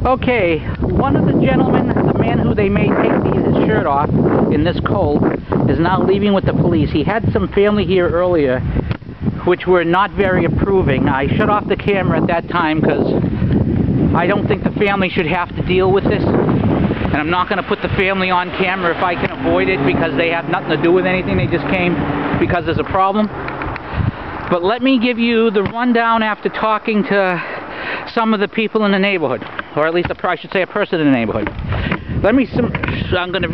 Okay, one of the gentlemen, the man who they made take his shirt off in this cold, is now leaving with the police. He had some family here earlier, which were not very approving. I shut off the camera at that time because I don't think the family should have to deal with this. And I'm not going to put the family on camera if I can avoid it, because they have nothing to do with anything. They just came because there's a problem. But let me give you the rundown after talking to some of the people in the neighborhood, or at least I should say a person in the neighborhood. I'm going to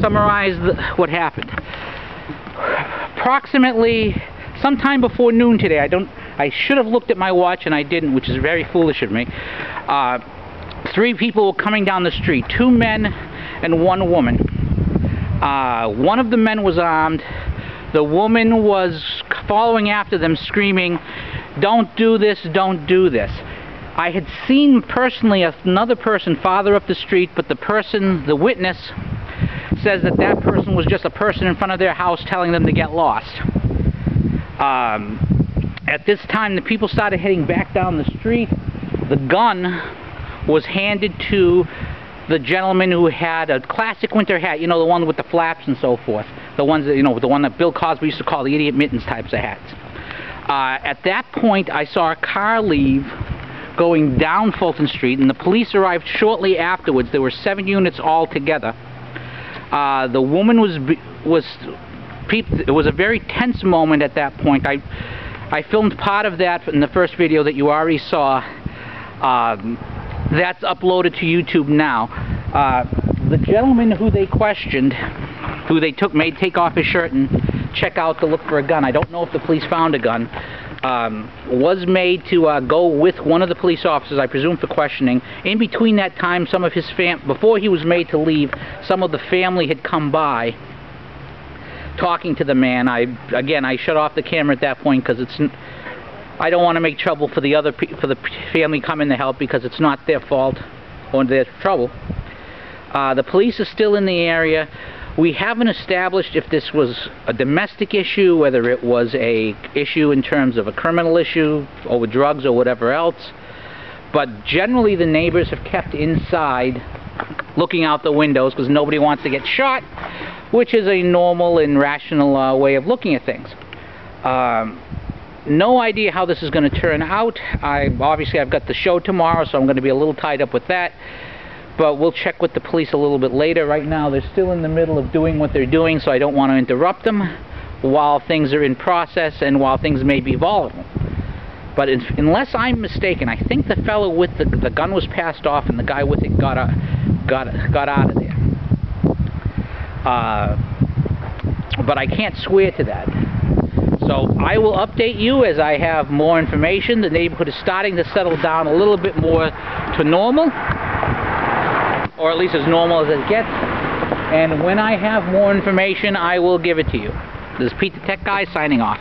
summarize what happened. Approximately sometime before noon today, I should have looked at my watch and I didn't, which is very foolish of me. 3 people were coming down the street, 2 men and 1 woman. One of the men was armed. The woman was following after them, screaming, "Don't do this, don't do this." I had seen personally another person farther up the street, but the witness, says that person was just a person in front of their house telling them to get lost. At this time, the people started heading back down the street. The gun was handed to the gentleman who had a classic winter hat, you know, the one with the flaps and so forth. The ones that, you know, the one that Bill Cosby used to call the idiot mittens types of hats. At that point, I saw a car leave going down Fulton Street, and the police arrived shortly afterwards. There were 7 units altogether. The woman it was a very tense moment at that point. I filmed part of that in the first video that you already saw. That's uploaded to YouTube now. The gentleman who they questioned, who they made take off his shirt and check out to look for a gun, I don't know if the police found a gun, was made to go with one of the police officers, I presume for questioning. In between that time, some of his before he was made to leave, some of the family had come by talking to the man. Again, I shut off the camera at that point because I don't want to make trouble for the family coming to help, because it's not their fault or their trouble. The police are still in the area. We haven't established if this was a domestic issue, whether it was a issue in terms of a criminal issue over drugs or whatever else. But generally the neighbors have kept inside looking out the windows because nobody wants to get shot, which is a normal and rational way of looking at things. No idea how this is going to turn out. Obviously I've got the show tomorrow, so I'm going to be a little tied up with that. But we'll check with the police a little bit later. Right now they're still in the middle of doing what they're doing, so I don't want to interrupt them while things are in process and while things may be volatile. But unless I'm mistaken, I think the fellow with the gun was passed off and the guy with it got out of there. But I can't swear to that. So I will update you as I have more information. The neighborhood is starting to settle down a little bit more to normal, or at least as normal as it gets. And when I have more information, I will give it to you. This is Pete the Tech Guy signing off.